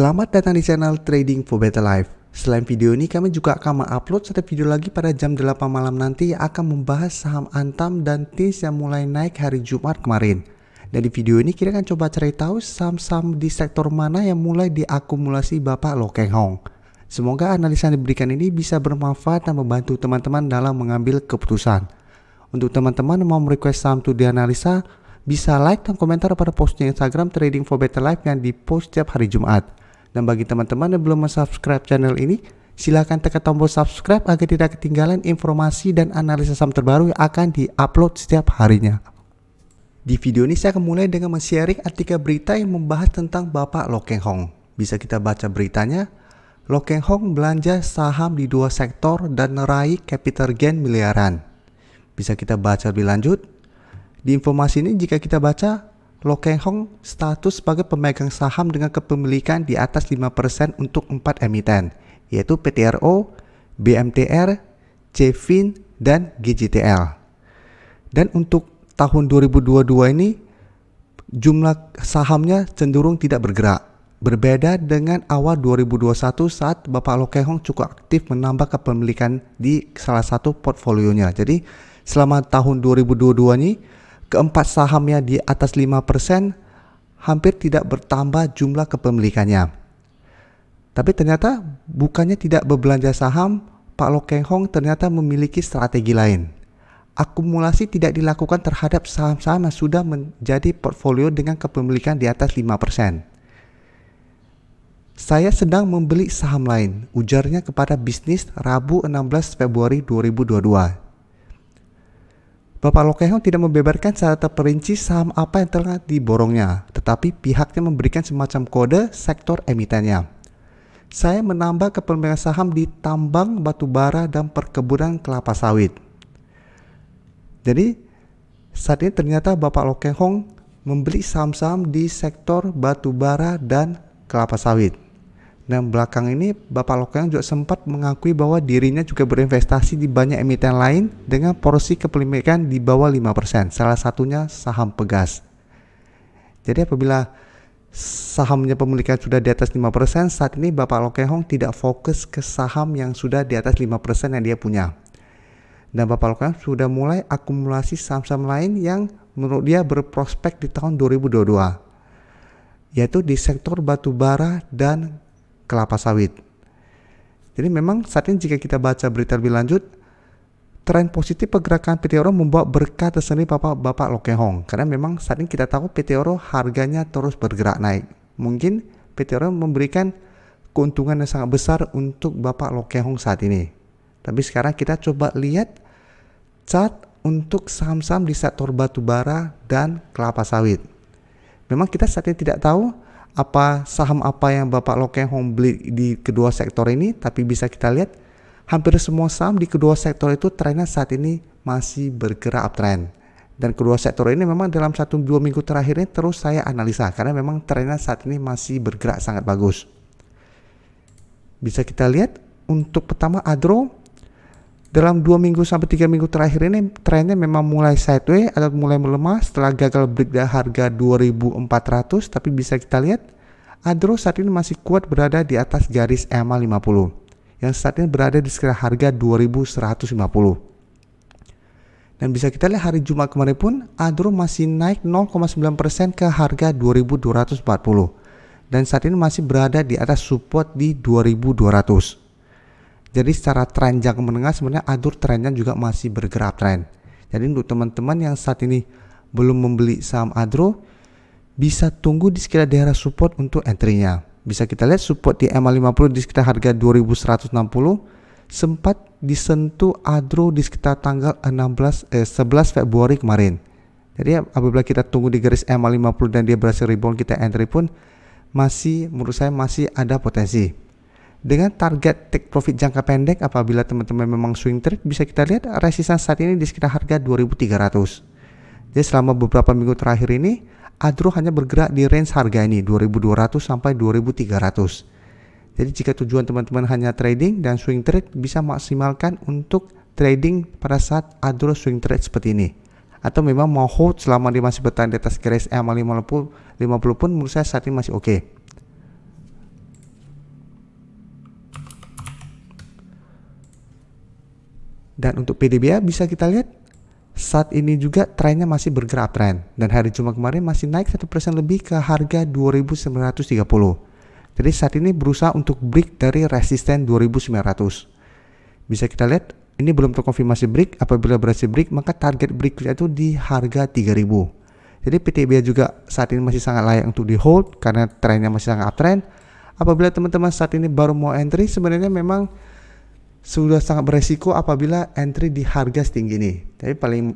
Selamat datang di channel Trading for Better Life. Selain video ini, kami juga akan mengupload satu video lagi pada jam 8 malam nanti yang akan membahas saham Antam dan TIS yang mulai naik hari Jumat kemarin. Dan di video ini kita akan coba cari tahu saham-saham di sektor mana yang mulai diakumulasi Bapak Loh Keng Hong. Semoga analisa yang diberikan ini bisa bermanfaat dan membantu teman-teman dalam mengambil keputusan. Untuk teman-teman yang mau merequest saham itu dianalisa, bisa like dan komentar pada postnya Instagram Trading for Better Life yang dipost setiap hari Jumat. Dan bagi teman-teman yang belum subscribe channel ini, silahkan tekan tombol subscribe agar tidak ketinggalan informasi dan analisa saham terbaru yang akan diupload setiap harinya. Di video ini saya akan mulai dengan men-sharing artikel berita yang membahas tentang Bapak Loh Keng Hong. Bisa kita baca beritanya. Loh Keng Hong belanja saham di dua sektor dan meraih capital gain miliaran. Bisa kita baca lebih lanjut. Di informasi ini jika kita baca, Loh Keng Hong status sebagai pemegang saham dengan kepemilikan di atas 5% untuk 4 emiten, yaitu PTRO, BMTR, CFIN, dan GJTL. Dan untuk tahun 2022 ini, jumlah sahamnya cenderung tidak bergerak. Berbeda dengan awal 2021 saat Bapak Loh Keng Hong cukup aktif menambah kepemilikan di salah satu portfolionya. Jadi selama tahun 2022 ini, keempat sahamnya di atas 5% hampir tidak bertambah jumlah kepemilikannya. Tapi ternyata bukannya tidak berbelanja saham, Pak Loh Keng Hong ternyata memiliki strategi lain. Akumulasi tidak dilakukan terhadap saham-saham yang sudah menjadi portfolio dengan kepemilikan di atas 5%. Saya sedang membeli saham lain, ujarnya kepada bisnis Rabu 16 Februari 2022. Bapak Loh Keng Hong tidak membeberkan secara terperinci saham apa yang telah diborongnya, tetapi pihaknya memberikan semacam kode sektor emitennya. Saya menambah kepemilikan saham di tambang batubara dan perkebunan kelapa sawit. Jadi saat ini ternyata Bapak Loh Keng Hong membeli saham-saham di sektor batubara dan kelapa sawit. Dan belakang ini Bapak Loh Keng Hong juga sempat mengakui bahwa dirinya juga berinvestasi di banyak emiten lain dengan porsi kepemilikan di bawah 5%, salah satunya saham Pegas. Jadi apabila sahamnya pemilikan sudah di atas 5%, saat ini Bapak Loh Keng Hong tidak fokus ke saham yang sudah di atas 5% yang dia punya. Dan Bapak Loh Keng Hong sudah mulai akumulasi saham-saham lain yang menurut dia berprospek di tahun 2022, yaitu di sektor batubara dan kelapa sawit. Jadi memang saat ini jika kita baca berita lebih lanjut, tren positif pergerakan PTRO membawa berkah tersendiri Bapak Loh Keng Hong. Karena memang saat ini kita tahu PTRO harganya terus bergerak naik. Mungkin PTRO memberikan keuntungan yang sangat besar untuk Bapak Loh Keng Hong saat ini. Tapi sekarang kita coba lihat chart untuk saham-saham di sektor batubara dan kelapa sawit. Memang kita saat ini tidak tahu saham apa yang Bapak Loh Keng Hong beli di kedua sektor ini, tapi bisa kita lihat hampir semua saham di kedua sektor itu trennya saat ini masih bergerak uptrend. Dan kedua sektor ini memang dalam 1-2 minggu terakhir ini terus saya analisa karena memang trennya saat ini masih bergerak sangat bagus. Bisa kita lihat untuk pertama Adro dalam 2 minggu sampai 3 minggu terakhir ini trennya memang mulai sideways atau mulai melemah setelah gagal break dari harga 2.400, tapi bisa kita lihat Adro saat ini masih kuat berada di atas garis EMA 50 yang saat ini berada di sekitar harga 2.150. Dan bisa kita lihat hari Jumat kemarin pun Adro masih naik 0,9% ke harga 2.240 dan saat ini masih berada di atas support di 2.200. Jadi secara tren jangka menengah sebenarnya Adro trennya juga masih bergerak tren. Jadi untuk teman-teman yang saat ini belum membeli saham Adro, bisa tunggu di sekitar daerah support untuk entry-nya. Bisa kita lihat support di EMA 50 di sekitar harga 2160, sempat disentuh Adro di sekitar tanggal 11 Februari kemarin. Jadi apabila kita tunggu di garis EMA 50 dan dia berhasil rebound, kita entry pun menurut saya masih ada potensi. Dengan target take profit jangka pendek apabila teman-teman memang swing trade, bisa kita lihat resistance saat ini di sekitar harga 2.300. Jadi selama beberapa minggu terakhir ini Adro hanya bergerak di range harga ini 2.200 sampai 2.300. Jadi jika tujuan teman-teman hanya trading dan swing trade, bisa maksimalkan untuk trading pada saat Adro swing trade seperti ini. Atau memang mau hold selama dia masih bertahan di atas garis EMA 50 pun menurut saya saat ini masih oke. Dan untuk PDBA bisa kita lihat saat ini juga trennya masih bergerak uptrend, dan hari Jumat kemarin masih naik 1% lebih ke harga 2.930. Jadi saat ini berusaha untuk break dari resisten 2.900. Bisa kita lihat ini belum terkonfirmasi break. Apabila berhasil break, maka target berikutnya itu di harga 3.000. Jadi PTBA juga saat ini masih sangat layak untuk di hold karena trennya masih sangat uptrend. Apabila teman-teman saat ini baru mau entry, sebenarnya memang sudah sangat beresiko apabila entry di harga setinggi ini. Tapi paling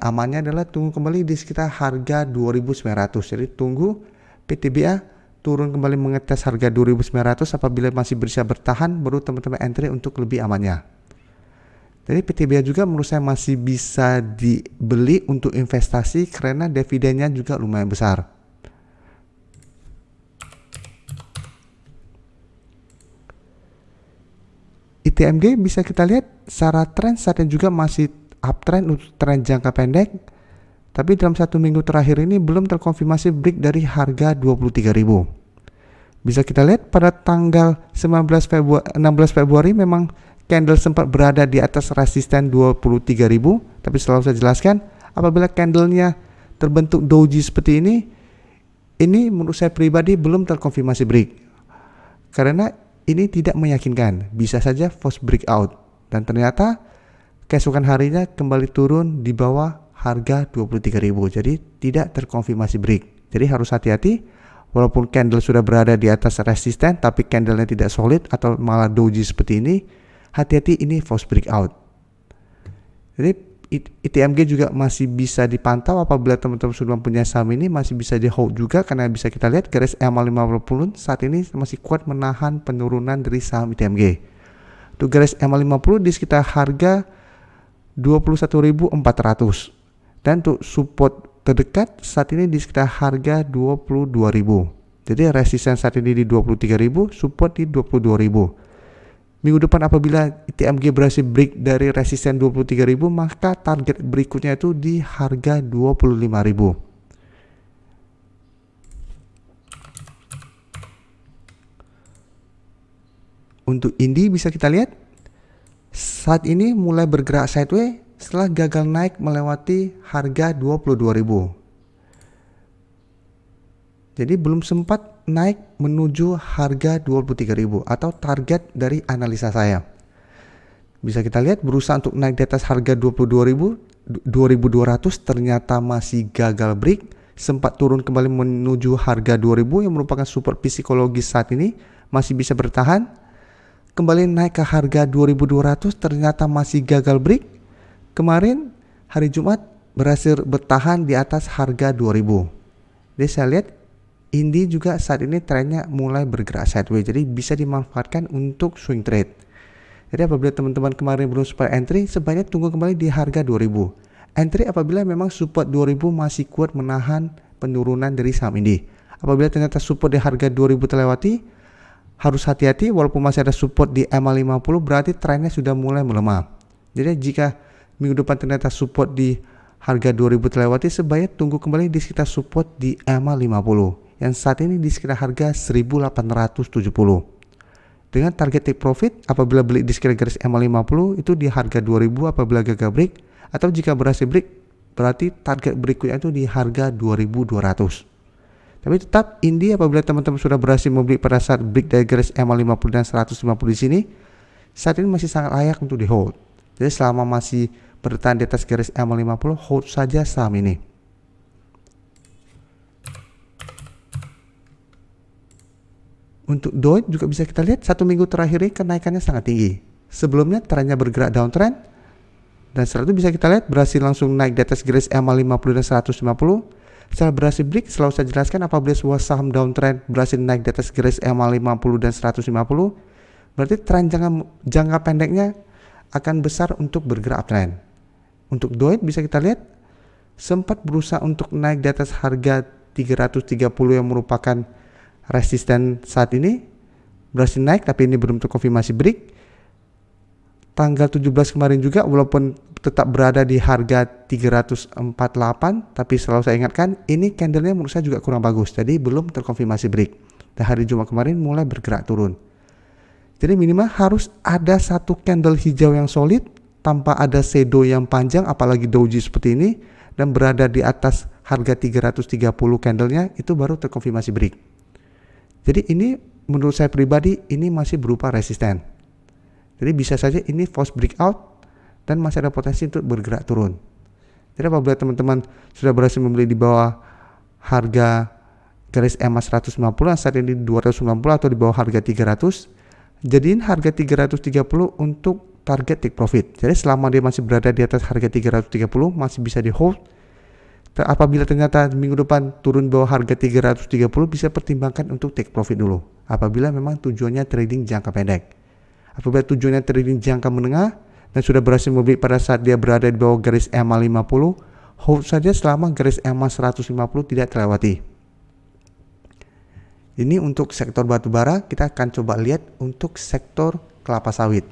amannya adalah tunggu kembali di sekitar harga 2.900. Jadi tunggu PTBA turun kembali mengetes harga 2.900. Apabila masih bisa bertahan, baru teman-teman entry untuk lebih amannya. Jadi PTBA juga menurut saya masih bisa dibeli untuk investasi karena dividennya juga lumayan besar. ITMG bisa kita lihat secara tren saat ini juga masih uptrend untuk tren jangka pendek, tapi dalam 1 minggu terakhir ini belum terkonfirmasi break dari harga 23.000. Bisa kita lihat pada tanggal 16 Februari memang candle sempat berada di atas resisten 23.000, tapi selalu saya jelaskan apabila candlenya terbentuk doji seperti ini menurut saya pribadi belum terkonfirmasi break. Karena ini tidak meyakinkan, bisa saja false breakout, dan ternyata keesokan harinya kembali turun di bawah harga 23.000. Jadi tidak terkonfirmasi break. Jadi harus hati-hati, walaupun candle sudah berada di atas resisten tapi candlenya tidak solid atau malah doji seperti ini, hati-hati ini false breakout. Jadi ITMG juga masih bisa dipantau. Apabila teman-teman sudah punya saham ini masih bisa di hold juga, karena bisa kita lihat garis EMA50 saat ini masih kuat menahan penurunan dari saham ITMG. Untuk garis EMA50 di sekitar harga 21.400, dan untuk support terdekat saat ini di sekitar harga 22.000. Jadi resisten saat ini di 23.000, support di 22.000. Minggu depan apabila ITMG berhasil break dari resisten 23.000, maka target berikutnya itu di harga 25.000. Untuk Indi bisa kita lihat saat ini mulai bergerak sideways setelah gagal naik melewati harga 22.000. Jadi belum sempat naik menuju harga 23.000 atau target dari analisa saya. Bisa kita lihat berusaha untuk naik di atas harga 22.200, ternyata masih gagal break, sempat turun kembali menuju harga 2.000 yang merupakan support psikologis saat ini, masih bisa bertahan. Kembali naik ke harga 2.200, ternyata masih gagal break. Kemarin hari Jumat berhasil bertahan di atas harga 2.000. Jadi saya lihat Indi juga saat ini trennya mulai bergerak sideways, jadi bisa dimanfaatkan untuk swing trade. Jadi apabila teman-teman kemarin belum sempat entry, sebaiknya tunggu kembali di harga 2.000. Entry apabila memang support 2.000 masih kuat menahan penurunan dari saham Indi. Apabila ternyata support di harga 2.000 terlewati, harus hati-hati, walaupun masih ada support di EMA50 berarti trennya sudah mulai melemah. Jadi jika minggu depan ternyata support di harga 2.000 terlewati, sebaiknya tunggu kembali di sekitar support di EMA50 yang saat ini di sekitar harga 1.870. Dengan target take profit apabila beli di sekitar garis EMA50 itu di harga 2.000 apabila gagal break, atau jika berhasil break berarti target berikutnya itu di harga 2.200. Tapi tetap Indi apabila teman-teman sudah berhasil membeli pada saat break dari garis EMA50 dan 150 di sini, saat ini masih sangat layak untuk di hold. Jadi selama masih bertahan di atas garis EMA50, hold saja saham ini. Untuk DOIT juga bisa kita lihat 1 minggu terakhir ini kenaikannya sangat tinggi. Sebelumnya trennya bergerak downtrend, dan setelah itu bisa kita lihat berhasil langsung naik di atas garis EMA50 dan 150. Setelah berhasil break, selalu saya jelaskan apabila sebuah saham downtrend berhasil naik di atas garis EMA50 dan 150, berarti tren jangka pendeknya akan besar untuk bergerak uptrend. Untuk DOIT bisa kita lihat sempat berusaha untuk naik di atas harga 330 yang merupakan resisten saat ini, berhasil naik tapi ini belum terkonfirmasi break. Tanggal 17 kemarin juga walaupun tetap berada di harga 348, tapi selalu saya ingatkan ini candlenya menurut saya juga kurang bagus, jadi belum terkonfirmasi break. Dan hari Jumat kemarin mulai bergerak turun. Jadi minimal harus ada satu candle hijau yang solid tanpa ada shadow yang panjang, apalagi doji seperti ini, dan berada di atas harga 330 candlenya, itu baru terkonfirmasi break. Jadi ini menurut saya pribadi ini masih berupa resisten. Jadi bisa saja ini false breakout dan masih ada potensi untuk bergerak turun. Jadi apabila teman-teman sudah berhasil membeli di bawah harga garis EMA 150, saat ini 290 atau di bawah harga 300, jadiin harga 330 untuk target take profit. Jadi selama dia masih berada di atas harga 330 masih bisa di hold. Apabila ternyata minggu depan turun bawah harga 330, bisa pertimbangkan untuk take profit dulu. Apabila memang tujuannya trading jangka pendek. Apabila tujuannya trading jangka menengah dan sudah berhasil membeli pada saat dia berada di bawah garis EMA 50, hold saja selama garis EMA 150 tidak terlewati. Ini untuk sektor batubara. Kita akan coba lihat untuk sektor kelapa sawit.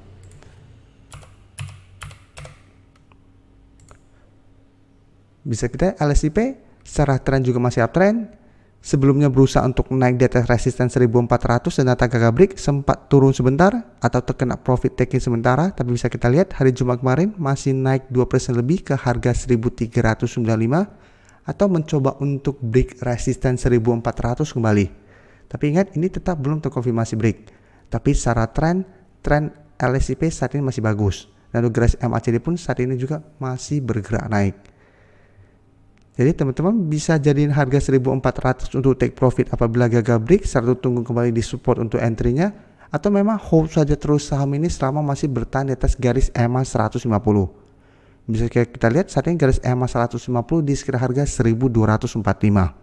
Bisa kita LSIP secara tren juga masih uptrend. Sebelumnya berusaha untuk naik di atas resisten 1400 dan data gagal break, sempat turun sebentar atau terkena profit taking sementara, tapi bisa kita lihat hari Jumat kemarin masih naik 2% lebih ke harga 1395 atau mencoba untuk break resisten 1400 kembali. Tapi ingat, ini tetap belum terkonfirmasi break. Tapi secara tren LSIP saat ini masih bagus. Dan untuk garis MACD pun saat ini juga masih bergerak naik. Jadi teman-teman bisa jadiin harga 1400 untuk take profit apabila gagal break, serta tunggu kembali di support untuk entry-nya, atau memang hold saja terus saham ini selama masih bertahan di atas garis EMA 150. Bisa kita lihat saat ini garis EMA 150 di sekitar harga 1245.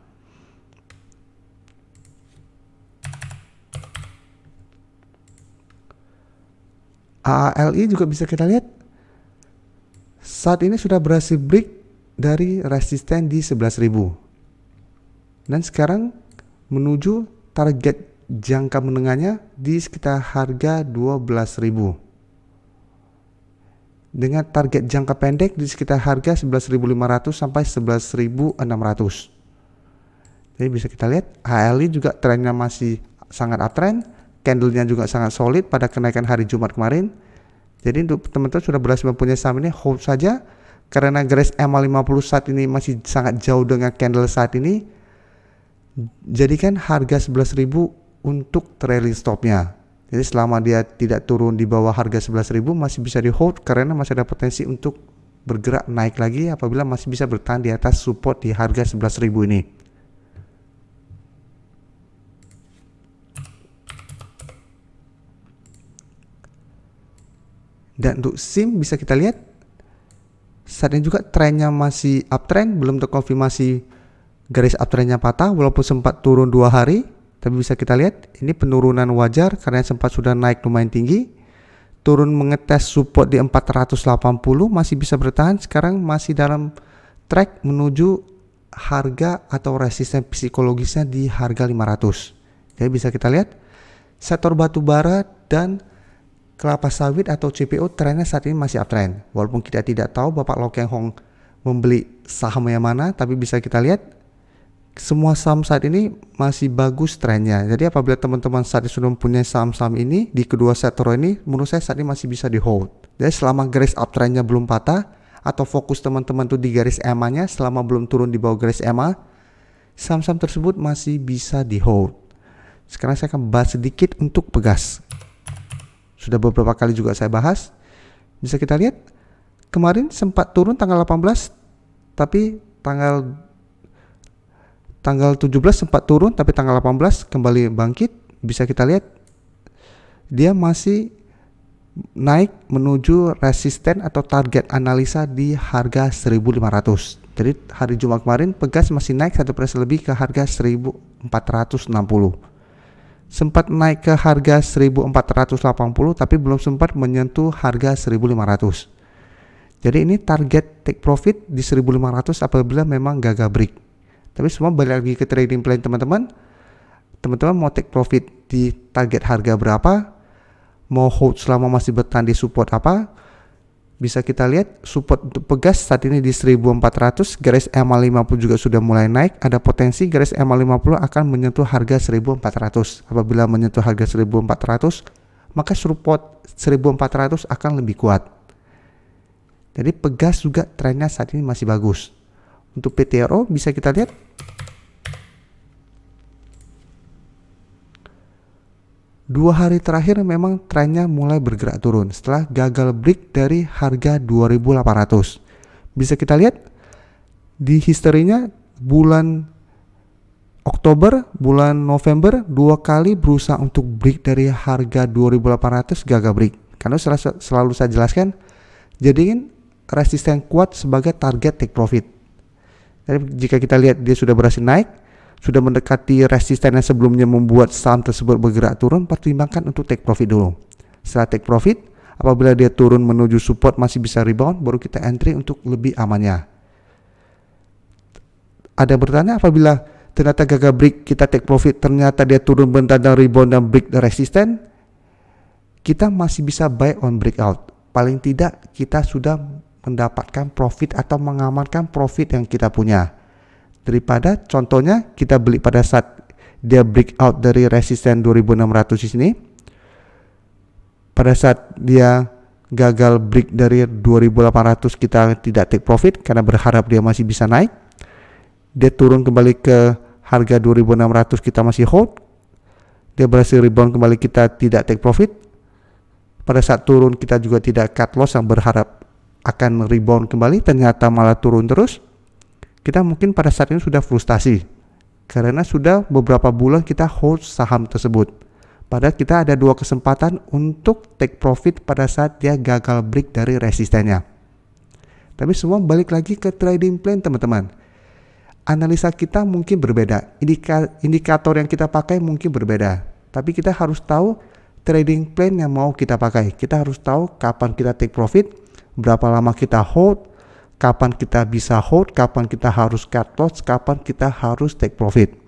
AALI juga bisa kita lihat saat ini sudah berhasil break dari resisten di 11.000 dan sekarang menuju target jangka menengahnya di sekitar harga 12.000 dengan target jangka pendek di sekitar harga 11.500 sampai 11.600. Jadi bisa kita lihat AALI juga trennya masih sangat uptrend, candlenya juga sangat solid pada kenaikan hari Jumat kemarin. Jadi untuk teman-teman sudah berhasil mempunyai saham ini, hold saja. Karena garis EMA 50 saat ini masih sangat jauh dengan candle saat ini, jadikan harga 11.000 untuk trailing stopnya. Jadi selama dia tidak turun di bawah harga 11.000 masih bisa di hold karena masih ada potensi untuk bergerak naik lagi apabila masih bisa bertahan di atas support di harga 11.000 ini. Dan untuk SIM bisa kita lihat saat ini juga trennya masih uptrend, belum terkonfirmasi garis uptrendnya patah walaupun sempat turun 2 hari. Tapi bisa kita lihat ini penurunan wajar karena sempat sudah naik lumayan tinggi, turun mengetes support di 480, masih bisa bertahan. Sekarang masih dalam track menuju harga atau resisten psikologisnya di harga 500. Jadi bisa kita lihat sektor batubara dan kelapa sawit atau CPO trennya saat ini masih uptrend. Walaupun kita tidak tahu Bapak Low Keng Hong membeli saham yang mana, tapi bisa kita lihat semua saham saat ini masih bagus trennya. Jadi apabila teman-teman saat ini sudah mempunyai saham-saham ini di kedua sektor ini, menurut saya saat ini masih bisa di hold. Jadi selama garis uptrendnya belum patah atau fokus teman-teman tuh di garis EMA-nya, selama belum turun di bawah garis EMA, saham-saham tersebut masih bisa di hold. Sekarang saya akan bahas sedikit untuk Pegas. Sudah beberapa kali juga saya bahas. Bisa kita lihat kemarin sempat turun tanggal 18, tapi tanggal 17 sempat turun, tapi tanggal 18 kembali bangkit. Bisa kita lihat dia masih naik menuju resisten atau target analisa di harga 1.500. Jadi hari Jumat kemarin Pegas masih naik 1% lebih ke harga 1.460. Sempat naik ke harga 1.480 tapi belum sempat menyentuh harga 1.500. Jadi ini target take profit di 1.500 apabila memang gagal break. Tapi semua balik lagi ke trading plan teman-teman. Teman-teman mau take profit di target harga berapa? Mau hold selama masih bertahan di support apa? Bisa kita lihat support untuk Pegas saat ini di 1.400, garis EMA 50 juga sudah mulai naik. Ada potensi garis EMA 50 akan menyentuh harga 1.400. Apabila menyentuh harga 1.400, maka support 1.400 akan lebih kuat. Jadi Pegas juga trennya saat ini masih bagus. Untuk PTRO bisa kita lihat. Dua hari terakhir memang trennya mulai bergerak turun setelah gagal break dari harga 2.800. Bisa kita lihat di historinya bulan Oktober, bulan November dua kali berusaha untuk break dari harga 2.800 gagal break. Karena selalu saya jelaskan, jadiin resisten kuat sebagai target take profit. Jadi jika kita lihat dia sudah berhasil naik, sudah mendekati resisten yang sebelumnya membuat saham tersebut bergerak turun, pertimbangkan untuk take profit dulu. Setelah take profit, apabila dia turun menuju support masih bisa rebound, baru kita entry untuk lebih amannya. Ada bertanya, apabila ternyata gagal break kita take profit, ternyata dia turun bentar dan rebound dan break the resisten, kita masih bisa buy on breakout. Paling tidak kita sudah mendapatkan profit atau mengamankan profit yang kita punya. Daripada contohnya kita beli pada saat dia breakout dari resisten 2600 di sini. Pada saat dia gagal break dari 2800 kita tidak take profit karena berharap dia masih bisa naik. Dia turun kembali ke harga 2600 kita masih hold. Dia berhasil rebound kembali kita tidak take profit. Pada saat turun kita juga tidak cut loss yang berharap akan rebound kembali, ternyata malah turun terus. Kita mungkin pada saat ini sudah frustasi karena sudah beberapa bulan kita hold saham tersebut. Padahal kita ada dua kesempatan untuk take profit pada saat dia gagal break dari resistennya. Tapi semua balik lagi ke trading plan teman-teman. Analisa kita mungkin berbeda, indikator yang kita pakai mungkin berbeda. Tapi kita harus tahu trading plan yang mau kita pakai. Kita harus tahu kapan kita take profit, berapa lama kita hold, kapan kita bisa hold, kapan kita harus cut loss, kapan kita harus take profit.